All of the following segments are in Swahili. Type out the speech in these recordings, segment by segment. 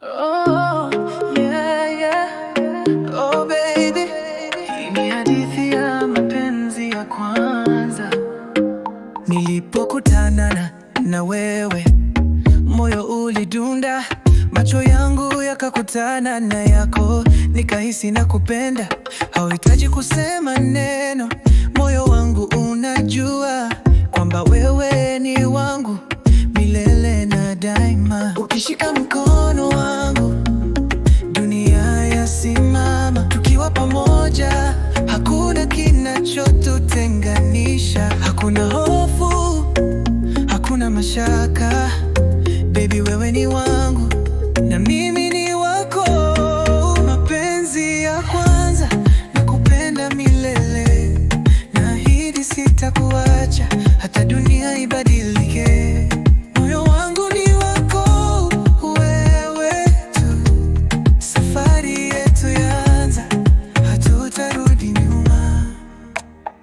Oh, yeah, yeah. Oh, baby. Hii ni hadithi ya mapenzi ya kwanza. Nilipokutana na wewe, moyo ulidunda, macho yangu yakakutana na yako, nikahisi na kupenda. Hauhitaji kusema neno, moyo wangu unajua kwamba wewe ni wangu milele na daima. Ukishika mkono wangu, dunia yasimama. Tukiwa pamoja, hakuna kinachotutenganisha. Hakuna hofu, hakuna mashaka. Baby, wewe ni wangu na mimi ni wako. Mapenzi ya kwanza, nakupenda milele. Naahidi sitakuacha hata dunia ibadilike. Moyo wangu ni wako, wewe tu. Safari yetu yaanza, hatutarudi nyuma.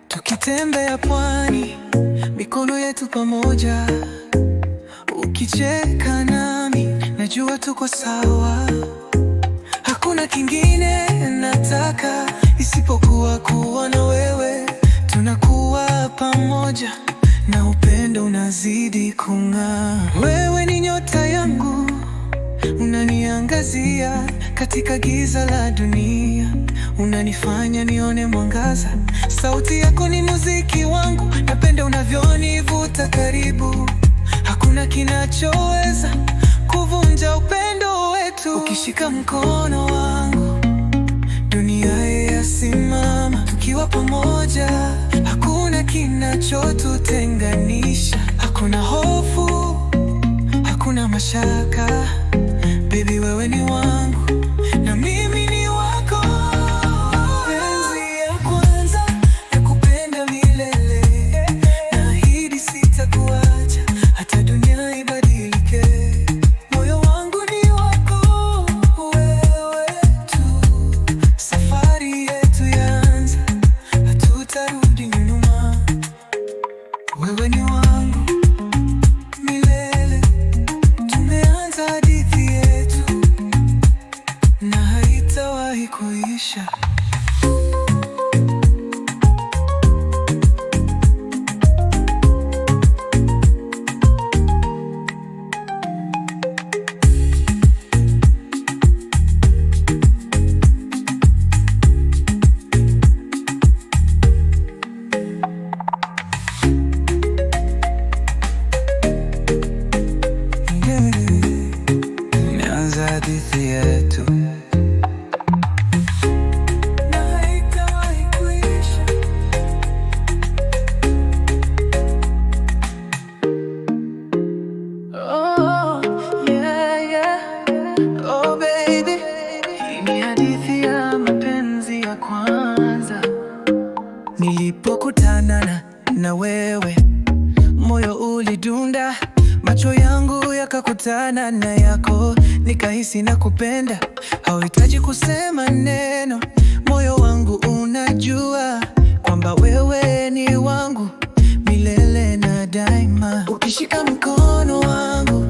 Tukitembea pwani, mikono yetu pamoja. Ukicheka nami, najua tuko sawa. Hakuna kingine nataka isipokuwa kuwa na wewe. Tunakuwa pamoja na upendo unazidi kung'aa. Wewe ni nyota yangu, unaniangazia katika giza la dunia. Unanifanya nione mwangaza. Sauti yako ni muziki wangu, napenda unavyonivuta karibu. Hakuna kinachoweza kuvunja upendo wetu. Ukishika mkono wangu, dunia yasimama. Tukiwa pamoja, hakuna kinachotutenganisha. Hakuna hofu, hakuna mashaka. Baby, wewe ni wangu na mimi ni wako. Mapenzi ya kwanza, nakupenda milele. Naahidi sitakuacha hata dunia ibadilike. Moyo wangu ni wako, wewe tu. Safari yetu yaanza, hatutarudi nyuma. Wewe ni wangu milele. Tumeanza hadithi yetu na haitawahi kuisha. Tumeanza hadithi yetu na haitawahi kuisha. Oh, yeah, yeah. Oh, baby. Hii ni hadithi ya mapenzi ya kwanza. Nilipokutana na wewe, moyo ulidunda, macho yangu yakakutana na yako, nikahisi na kupenda. Hauhitaji kusema neno, moyo wangu unajua kwamba wewe ni wangu milele na daima. Ukishika mkono wangu,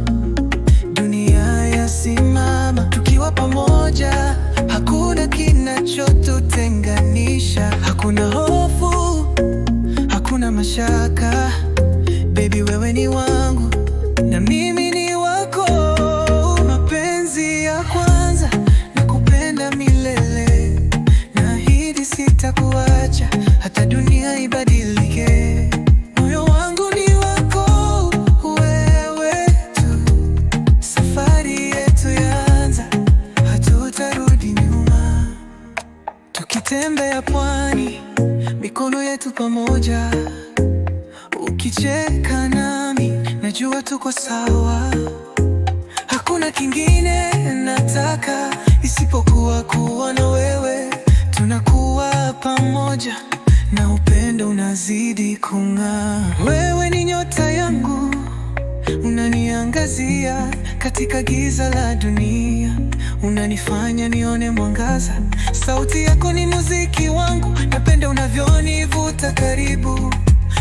dunia yasimama. Tukiwa pamoja, hakuna kinachotutenganisha. Hakuna hofu, hakuna mashaka. Baby, wewe ni wangu na mimi ni wako. Mapenzi ya kwanza, nakupenda milele. Naahidi sitakuacha hata dunia ibadilike. Moyo wangu ni wako, wewe tu. Safari yetu yaanza, hatutarudi nyuma. Tukitembea pwani, mikono yetu pamoja. Ukicheka nami, najua tuko sawa. Hakuna kingine nataka isipokuwa kuwa na wewe. Tunakuwa pamoja na upendo unazidi kung'aa. Wewe ni nyota yangu, unaniangazia katika giza la dunia. Unanifanya nione mwangaza. Sauti yako ni muziki wangu, napenda unavyonivuta karibu.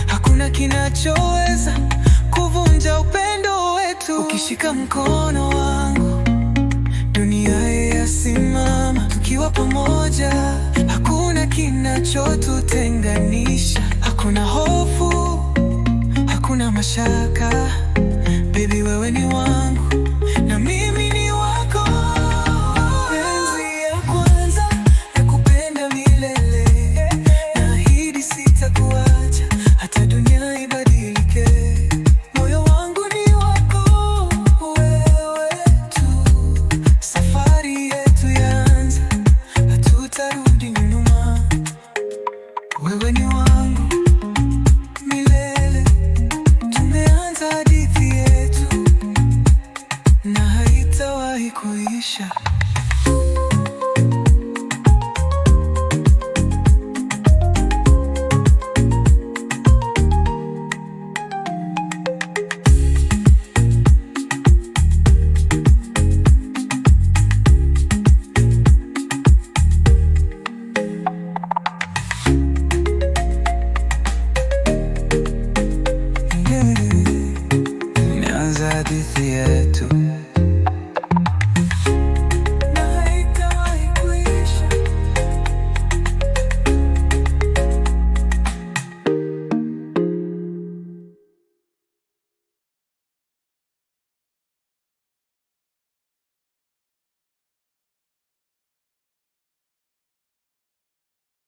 Hakuna kinachoweza kuvunja upendo wetu. Ukishika mkono wangu, dunia yasimama. Tukiwa pamoja, hakuna kinachotutenganisha. Hakuna hofu, hakuna mashaka, baby wewe ni wangu na mimi